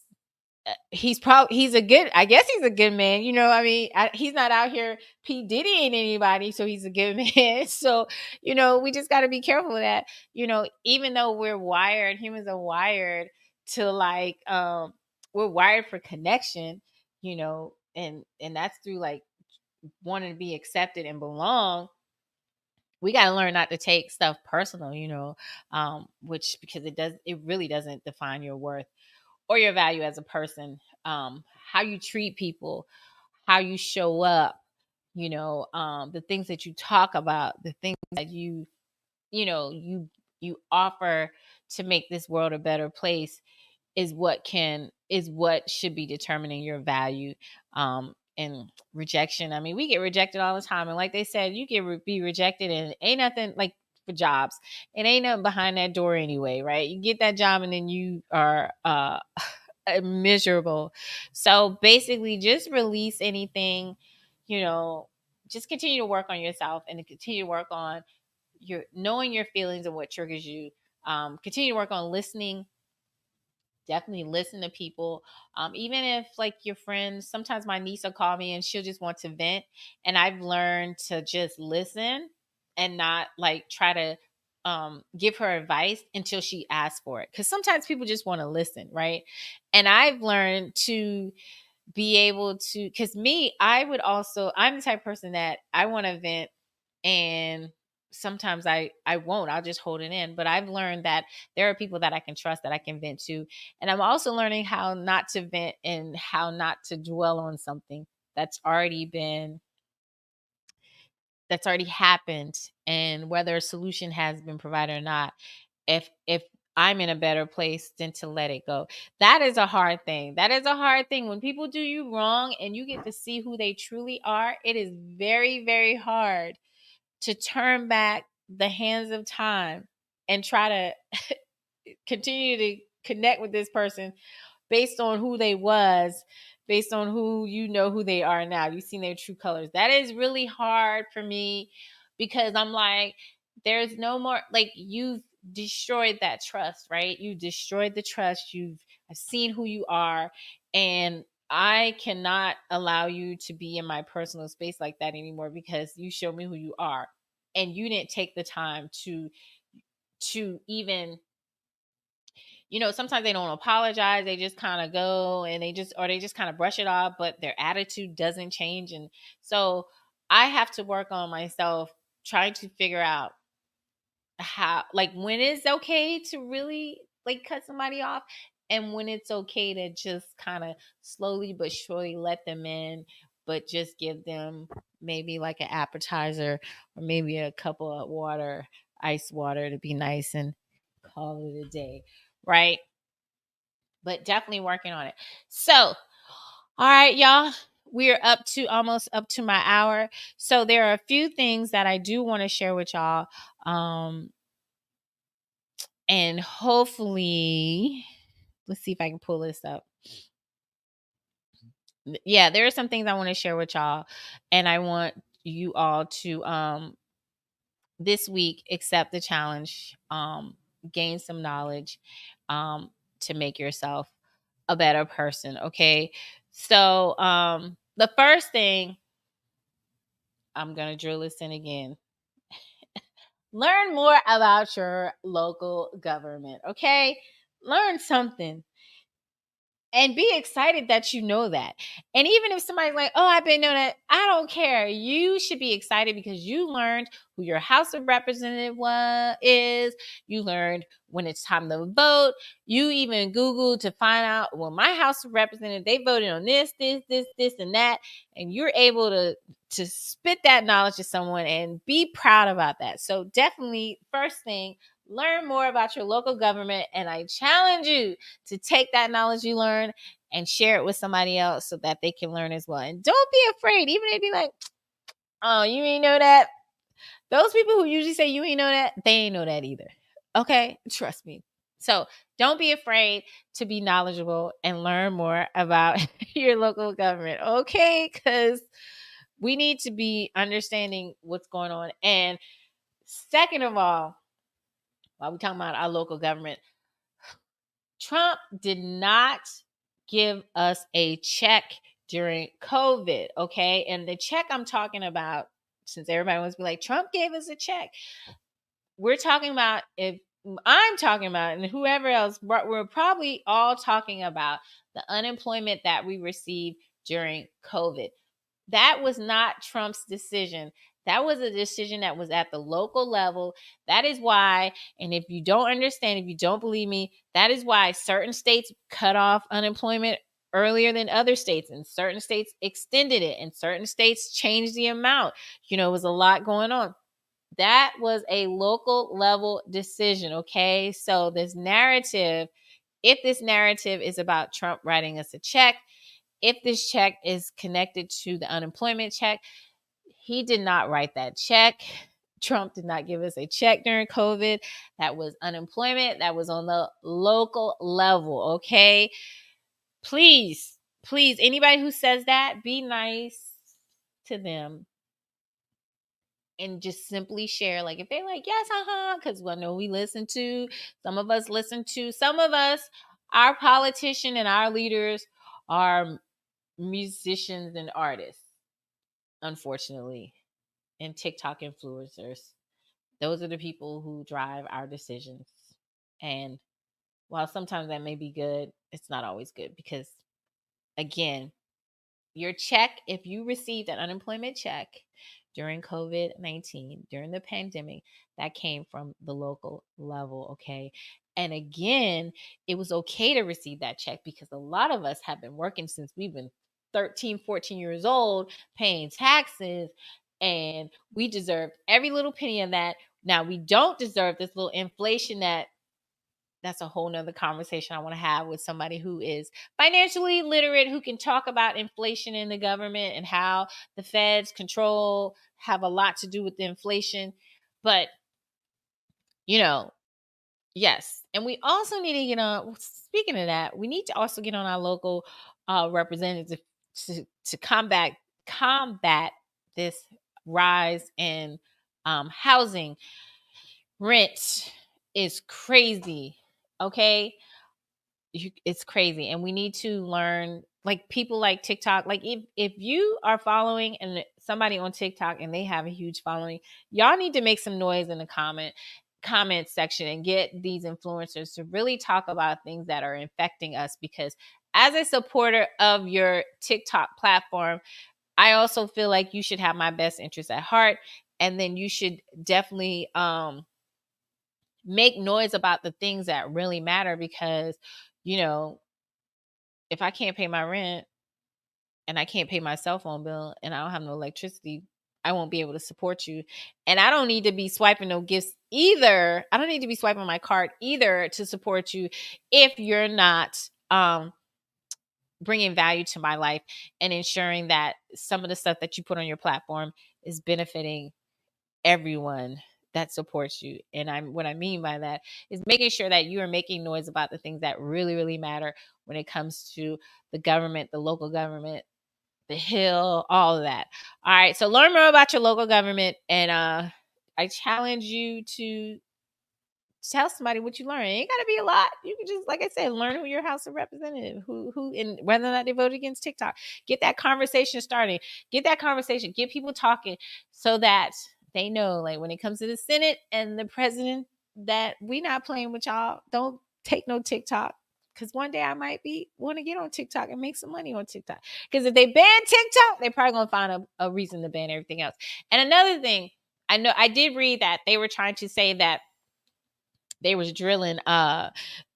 he's a good, I guess he's a good man, I mean, he's not out here P Diddy ain't anybody, so he's a good man. So we just got to be careful of that. Even though humans are wired to like we're wired for connection, and that's through like wanting to be accepted and belong. We got to learn not to take stuff personal, which, because it really doesn't define your worth or your value as a person. How you treat people, how you show up, the things that you talk about, the things that you offer to make this world a better place is what should be determining your value. And rejection, I mean, we get rejected all the time, and like they said, you can be rejected and ain't nothing like for jobs, and ain't nothing behind that door anyway, right? You get that job and then you are miserable. So basically, just release anything, you know, just continue to work on yourself and to continue to work on your knowing your feelings and what triggers you. Continue to work on listening. Definitely listen to people. Even if like your friends, sometimes my niece will call me and she'll just want to vent. And I've learned to just listen and not like try to give her advice until she asks for it. Because sometimes people just want to listen, right? And I've learned to be able to, because I'm the type of person that I want to vent, and sometimes I won't, I'll just hold it in. But I've learned that there are people that I can trust, that I can vent to. And I'm also learning how not to vent and how not to dwell on something that's already happened, and whether a solution has been provided or not. If I'm in a better place, than to let it go. That is a hard thing. That is a hard thing. When people do you wrong and you get to see who they truly are, it is very, very hard to turn back the hands of time and try to continue to connect with this person based on who they was, based on who they are now. You've seen their true colors. That is really hard for me, because I'm like, there's no more, like, you've destroyed that trust, right? You destroyed the trust. I've seen who you are, and I cannot allow you to be in my personal space like that anymore, because you showed me who you are, and you didn't take the time to even, sometimes they don't apologize. They just kind of go and they just kind of brush it off, but their attitude doesn't change. And so I have to work on myself, trying to figure out how, like, when it's okay to really like cut somebody off, and when it's okay to just kind of slowly but surely let them in, but just give them maybe like an appetizer, or maybe a couple of ice water, to be nice, and call it a day, right? But definitely working on it. So, all right, y'all. We're almost up to my hour. So there are a few things that I do want to share with y'all. And hopefully, let's see if I can pull this up. Yeah, there are some things I want to share with y'all. And I want you all to this week accept the challenge, gain some knowledge, to make yourself a better person. Okay. So the first thing, I'm gonna drill this in again. Learn more about your local government. Okay. Learn something. And be excited that you know that. And even if somebody's like, oh, I've been knowing that, I don't care. You should be excited because you learned who your House of Representative is. You learned when it's time to vote. You even Googled to find out, well, my House of Representative, they voted on this, and that. And you're able to spit that knowledge to someone and be proud about that. So definitely, first thing, learn more about your local government. And I challenge you to take that knowledge you learn and share it with somebody else so that they can learn as well. And don't be afraid, even if they be like, oh, you ain't know that. Those people who usually say you ain't know that, they ain't know that either. Okay? Trust me. So don't be afraid to be knowledgeable and learn more about your local government. Okay? Because we need to be understanding what's going on. And second of all, while we're talking about our local government, Trump did not give us a check during COVID, okay? And the check I'm talking about, since everybody wants to be like, Trump gave us a check. We're talking about, if I'm talking about, and whoever else, we're probably all talking about the unemployment that we received during COVID. That was not Trump's decision. That was a decision that was at the local level. That is why, and if you don't understand, if you don't believe me, that is why certain states cut off unemployment earlier than other states, and certain states extended it, and certain states changed the amount. It was a lot going on. That was a local level decision, okay? So if this narrative is about Trump writing us a check, if this check is connected to the unemployment check, he did not write that check. Trump did not give us a check during COVID. That was unemployment. That was on the local level, okay? Please, anybody who says that, be nice to them and just simply share. Like, if they're like, yes, because I know some of us, our politician and our leaders are musicians and artists, unfortunately, and TikTok influencers. Those are the people who drive our decisions. And while sometimes that may be good, it's not always good, because, again, your check, if you received an unemployment check during COVID-19, during the pandemic, that came from the local level, okay? And again, it was okay to receive that check because a lot of us have been working since we've been 13, 14 years old, paying taxes, and we deserve every little penny of that. Now, we don't deserve this little inflation that's a whole nother conversation I want to have with somebody who is financially literate, who can talk about inflation in the government and how the feds have a lot to do with the inflation. But, yes. And we also need to get on, speaking of that, we need to also get on our local representatives to combat this rise in housing. Rent is crazy. Okay. It's crazy, and we need to learn, like, people like TikTok. Like, if you are following and somebody on TikTok and they have a huge following, y'all need to make some noise in the comment section and get these influencers to really talk about things that are affecting us, because as a supporter of your TikTok platform, I also feel like you should have my best interest at heart, and then you should definitely make noise about the things that really matter, because if I can't pay my rent and I can't pay my cell phone bill and I don't have no electricity, I won't be able to support you. And I don't need to be swiping no gifts either. I don't need to be swiping my card either to support you if you're not bringing value to my life and ensuring that some of the stuff that you put on your platform is benefiting everyone that supports you. And what I mean by that is making sure that you are making noise about the things that really, really matter when it comes to the government, the local government, the Hill, all of that. All right. So learn more about your local government. And I challenge you to tell somebody what you learn. It ain't gotta be a lot. You can just, like I said, learn who your House of Representative, who, and whether or not they vote against TikTok. Get that conversation started. Get people talking, so that they know, like, when it comes to the Senate and the president, that we not playing with y'all. Don't take no TikTok. Because one day I might want to get on TikTok and make some money on TikTok. Because if they ban TikTok, they're probably going to find a reason to ban everything else. And another thing, I know I did read that they were trying to say that they was drilling the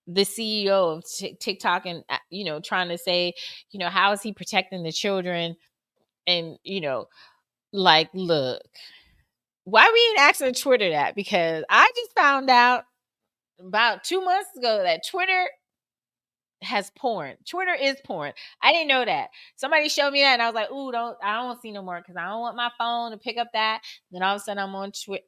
CEO of TikTok, and trying to say, how is he protecting the children? And like, look, why we ain't asking Twitter that? Because I just found out about 2 months ago that Twitter has porn. Twitter is porn. I didn't know that. Somebody showed me that, and I was like, ooh, I don't want to see no more, because I don't want my phone to pick up that. Then all of a sudden I'm on Twitter,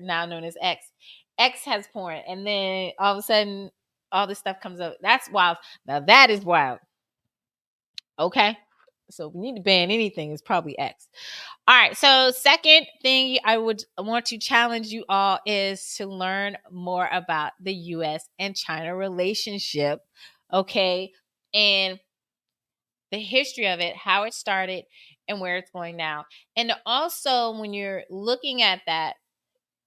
now known as X. X has porn, and then all of a sudden all this stuff comes up. That's wild. Now that is wild. Okay. So if we need to ban anything, it's probably X. All right. So second thing I would want to challenge you all is to learn more about the US and China relationship. Okay. And the history of it, how it started, and where it's going now. And also, when you're looking at that,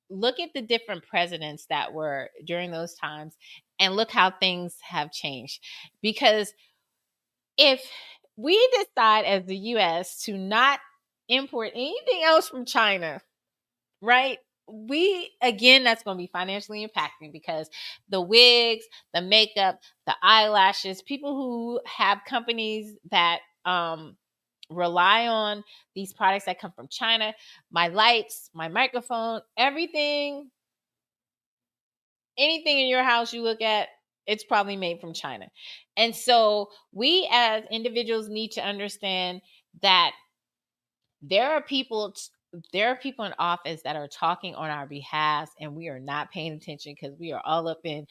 look at the different presidents that were during those times and look how things have changed. Because if we decide as the US to not import anything else from China, right? We, again, that's going to be financially impacting, because the wigs, the makeup, the eyelashes, people who have companies that rely on these products that come from China, my lights, my microphone, everything, anything in your house you look at, it's probably made from China. And so we as individuals need to understand that there are people in office that are talking on our behalf, and we are not paying attention because we are all up in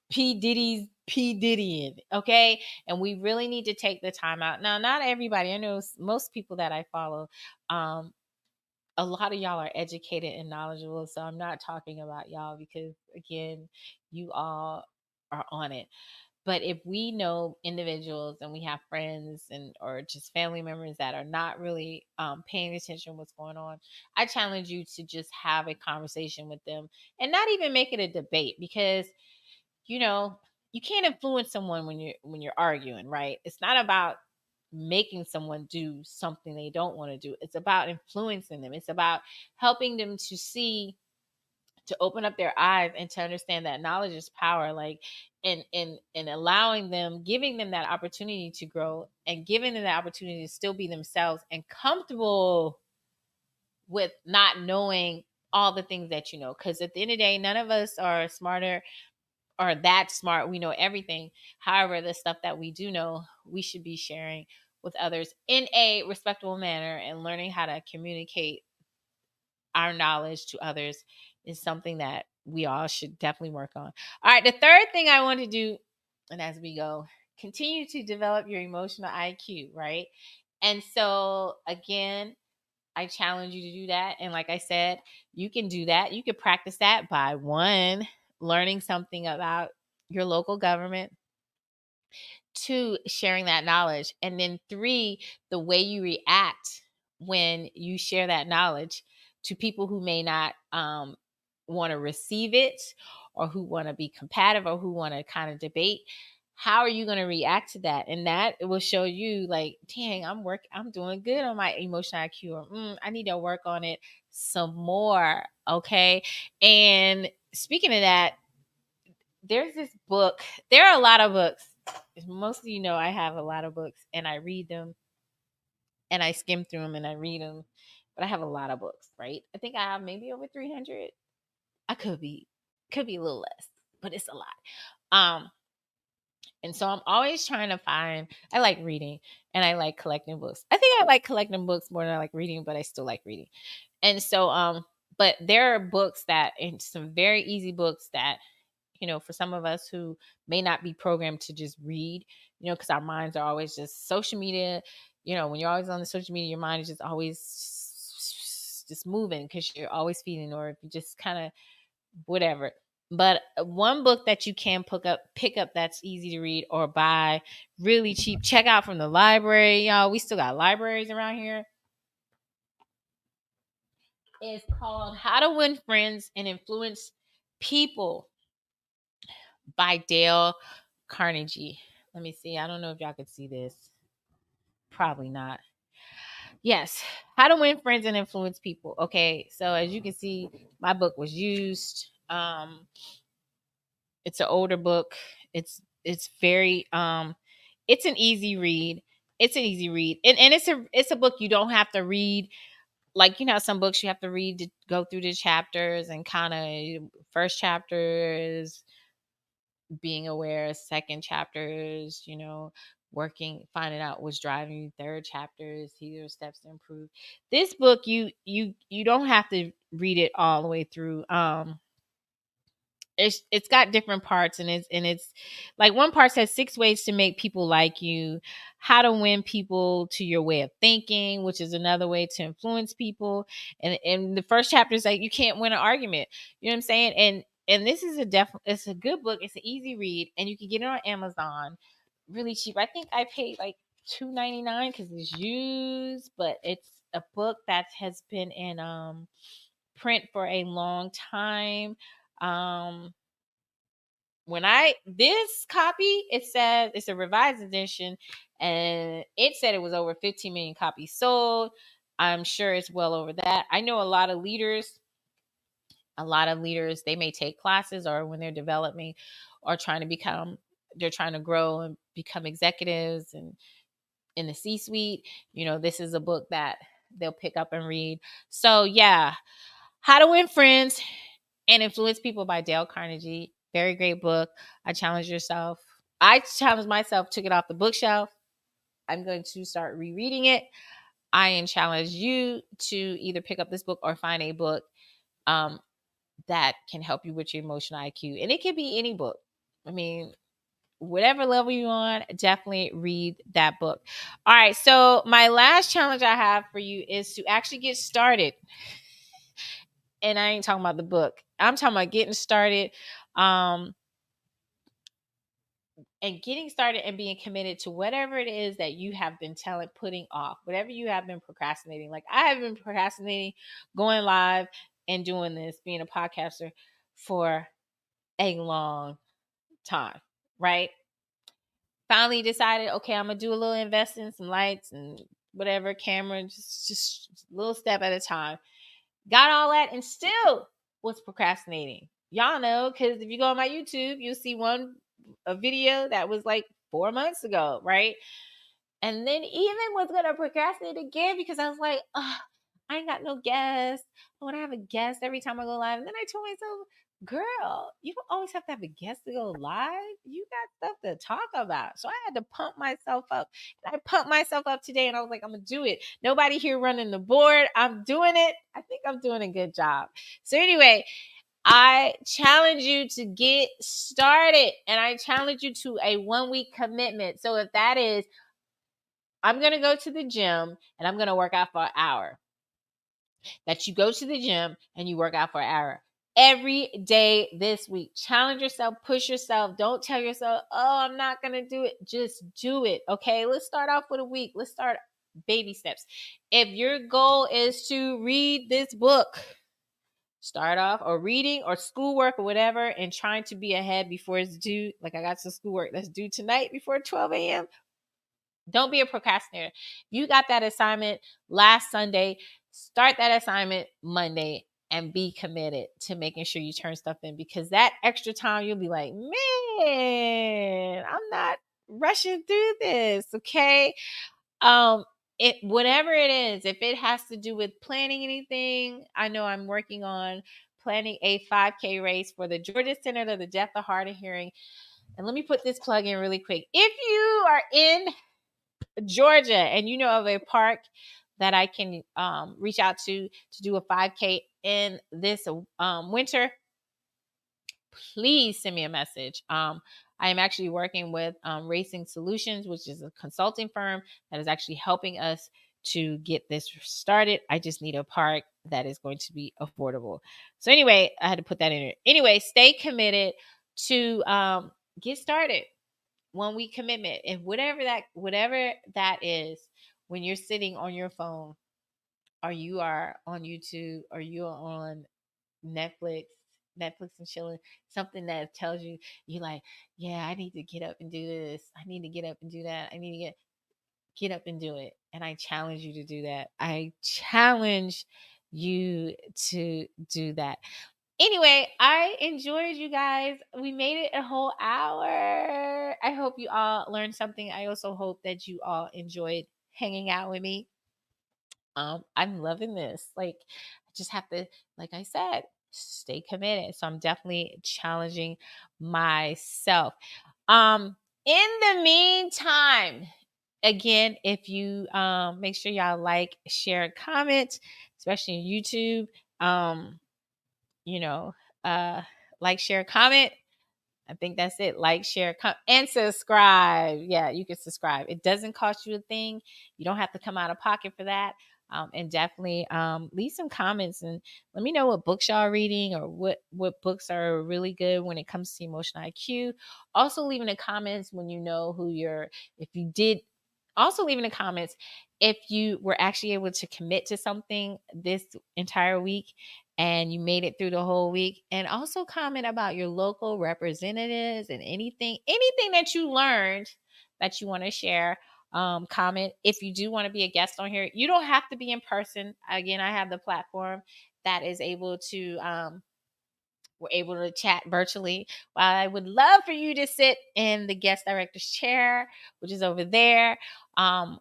P Diddying, okay? And we really need to take the time out. Now, not everybody, I know most people that I follow, a lot of y'all are educated and knowledgeable, so I'm not talking about y'all because, again, you all are on it. But if we know individuals and we have friends and or just family members that are not really paying attention to what's going on, I challenge you to just have a conversation with them and not even make it a debate, because you know you can't influence someone when you're arguing, right? It's not about making someone do something they don't want to do. It's about influencing them. It's about helping them to see, to open up their eyes and to understand that knowledge is power, like, and allowing them, giving them that opportunity to grow and giving them that opportunity to still be themselves and comfortable with not knowing all the things that you know, because at the end of the day, none of us are smarter or that smart, we know everything. However, the stuff that we do know, we should be sharing with others in a respectable manner, and learning how to communicate our knowledge to others is something that we all should definitely work on. All right, the third thing I want to do, and as we go, continue to develop your emotional IQ, right? And so, again, I challenge you to do that. And like I said, you can do that. You can practice that by, one, learning something about your local government, two, sharing that knowledge, and then three, the way you react when you share that knowledge to people who may not want to receive it, or who want to be competitive, or who want to kind of debate. How are you going to react to that? And that will show you, like, dang, I'm doing good on my emotional IQ, or I need to work on it some more. Okay. And speaking of that, there's this book. There are a lot of books. As most of you know, I have a lot of books and I read them and I skim through them and I read them. But I have a lot of books, right? I think I have maybe over 300. I could be a little less, but it's a lot. Um, and so I'm always trying to find, I like reading and I like collecting books. I think I like collecting books more than I like reading, but I still like reading. And so, but there are books that, and some very easy books that, for some of us who may not be programmed to just read, because our minds are always just social media. When you're always on the social media, your mind is just always just moving because you're always feeding, or if you just kind of whatever. But one book that you can pick up that's easy to read or buy really cheap, check out from the library, y'all. We still got libraries around here. It's called How to Win Friends and Influence People by Dale Carnegie. Let me see. I don't know if y'all could see this. Probably not. Yes. How to Win Friends and Influence People. Okay. So as you can see, my book was used. It's an older book. It's very it's an easy read. It's an easy read. And it's a book you don't have to read, like, some books you have to read to go through the chapters, and kind of first chapter is being aware, second chapter is, working, finding out what's driving you, third chapter is here are steps to improve. This book, you don't have to read it all the way through. It's got different parts, and it's like, one part says 6 ways to make people like you, how to win people to your way of thinking, which is another way to influence people. And the first chapter is like, you can't win an argument. You know what I'm saying? And and this is it's a good book. It's an easy read, and you can get it on Amazon really cheap. I think I paid like $2.99 because it's used, but it's a book that has been in print for a long time. When this copy, it says it's a revised edition, and it said it was over 15 million copies sold. I'm sure it's well over that. I know a lot of leaders, they may take classes, or when they're developing or they're trying to grow and become executives and in the C-suite, this is a book that they'll pick up and read. So yeah, How to Win Friends and Influence People by Dale Carnegie. Very great book. I challenge myself, took it off the bookshelf. I'm going to start rereading it. I challenge you to either pick up this book or find a book that can help you with your emotional IQ. And it can be any book. I mean, whatever level you're on, definitely read that book. All right. So my last challenge I have for you is to actually get started. And I ain't talking about the book. I'm talking about getting started. And getting started and being committed to whatever it is that you have been putting off, whatever you have been procrastinating. Like I have been procrastinating going live and doing this, being a podcaster for a long time, right? Finally decided, okay, I'm going to do a little investing, some lights and whatever, camera, just a little step at a time. Got all that and still was procrastinating. Y'all know, because if you go on my YouTube, you'll see a video that was like 4 months ago, right? And then even was gonna procrastinate again because I was like, I ain't got no guest. I want to have a guest every time I go live. And then I told myself, girl, you don't always have to have a guest to go live. You got stuff to talk about. So I had to pump myself up. And I pumped myself up today and I was like, I'm gonna do it. Nobody here running the board. I'm doing it. I think I'm doing a good job. So anyway, I challenge you to get started, and I challenge you to a 1-week commitment. So if that is, I'm going to go to the gym and I'm going to work out for an hour. That you go to the gym and you work out for an hour every day this week. Challenge yourself, push yourself. Don't tell yourself, oh, I'm not going to do it. Just do it. Okay. Let's start off with a week. Let's start baby steps. If your goal is to read this book, start off or reading or schoolwork or whatever and trying to be ahead before it's due. Like I got some schoolwork that's due tonight before 12 a.m. Don't be a procrastinator. You got that assignment last Sunday. Start that assignment Monday and be committed to making sure you turn stuff in, because that extra time you'll be like, man, I'm not rushing through this. Okay. Whatever it is, if it has to do with planning anything, I know I'm working on planning a 5K race for the Georgia Center of the Deaf, the Hard of Hearing. And let me put this plug in really quick. If you are in Georgia and you know of a park that I can reach out to do a 5K in this winter, please send me a message. I am actually working with Racing Solutions, which is a consulting firm that is actually helping us to get this started. I just need a park that is going to be affordable. So anyway, I had to put that in there. Anyway, stay committed to get started. 1-week commitment, and whatever that is, when you're sitting on your phone or you are on YouTube or you're on Netflix and chilling, something that tells you, you like, yeah, I need to get up and do this. I need to get up and do that. I need to get up and do it. And I challenge you to do that. I challenge you to do that. Anyway, I enjoyed you guys. We made it a whole hour. I hope you all learned something. I also hope that you all enjoyed hanging out with me. I'm loving this. Like, I just have to, like I said, stay committed. So I'm definitely challenging myself. In the meantime, again, if you make sure y'all like, share, comment, especially on YouTube. You know, like, share, comment. I think that's it. Like, share, and subscribe. Yeah, you can subscribe. It doesn't cost you a thing. You don't have to come out of pocket for that. And definitely leave some comments and let me know what books y'all are reading or what books are really good when it comes to emotional IQ. Also leave in the comments when you know who you're, if you did, also leave in the comments if you were actually able to commit to something this entire week and you made it through the whole week. And also comment about your local representatives and anything that you learned that you want to share. Comment if you do want to be a guest on here. You don't have to be in person. Again, I have the platform that is able to we're able to chat virtually. While I would love for you to sit in the guest director's chair, which is over there,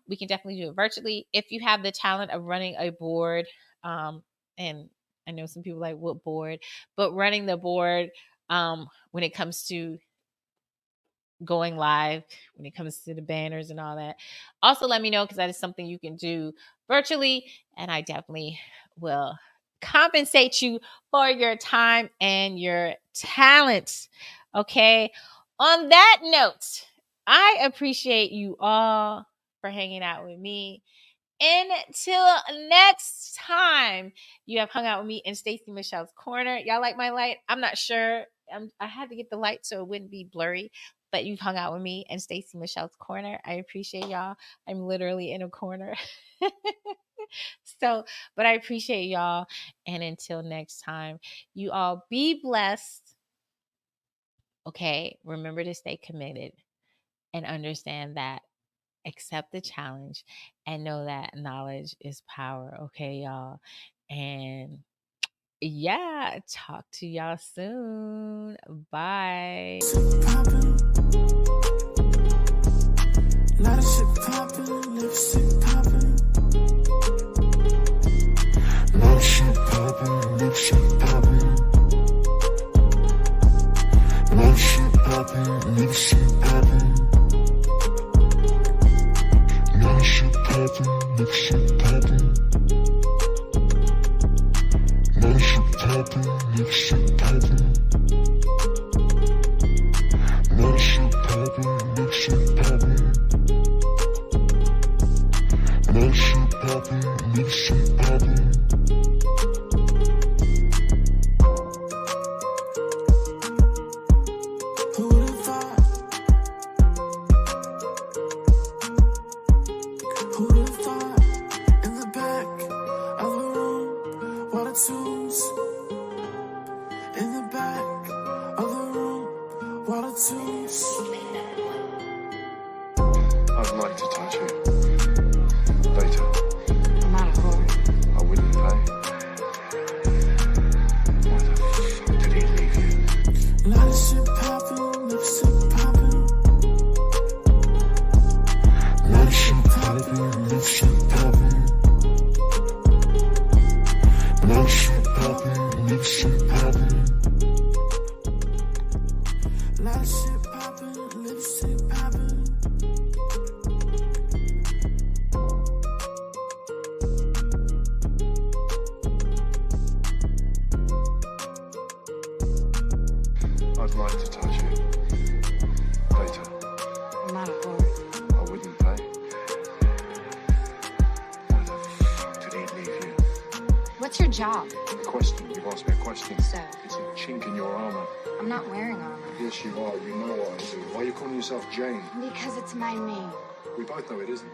we can definitely do it virtually. If you have the talent of running a board, and I know some people like what board, but running the board when it comes to going live, when it comes to the banners and all that, also let me know because that is something you can do virtually, and I definitely will compensate you for your time and your talents. Okay. On that note, I appreciate you all for hanging out with me. Until next time, you have hung out with me in Stacey Michelle's corner. Y'all like my light? I'm not sure. I had to get the light so it wouldn't be blurry, but you've hung out with me in Stacey Michelle's corner. I appreciate y'all. I'm literally in a corner. But I appreciate y'all. And until next time, you all be blessed. Okay. Remember to stay committed and understand that. Accept the challenge and know that knowledge is power. Okay, y'all. And yeah, talk to y'all soon. Bye. Lot of shit poppin', lipstick poppin'. Lot of shit poppin', lipstick poppin'. Lot of shit poppin', lipstick poppin'. Shit poppin', lipstick poppin'. Lot of shit poppin', lipstick poppin'. Lot of shit poppin', lipstick poppin'. Lot of shit poppin', lipstick poppin'. Who would've thought? Who'd have thought? In the back of the room, water tubes. In the back of the room, water tubes. I'd like to touch you. Later. I'm not a whore. I wouldn't pay. Why the fuck did he leave you? Lot of shit poppin', lipstick poppin'. Lot of shit poppin', lipstick poppin'. Lot of shit poppin', lipstick poppin'. Lot of shit poppin', lipstick poppin'. I'd like to touch you. Later. I'm not a whore. I wouldn't pay. Why the fuck did he leave you? What's your job? A question. You've asked me a question. So? It's a chink in your armor. I'm not wearing armor. Yes, you are. You know what I do. Why are you calling yourself Jane? Because it's my name. We both know it isn't.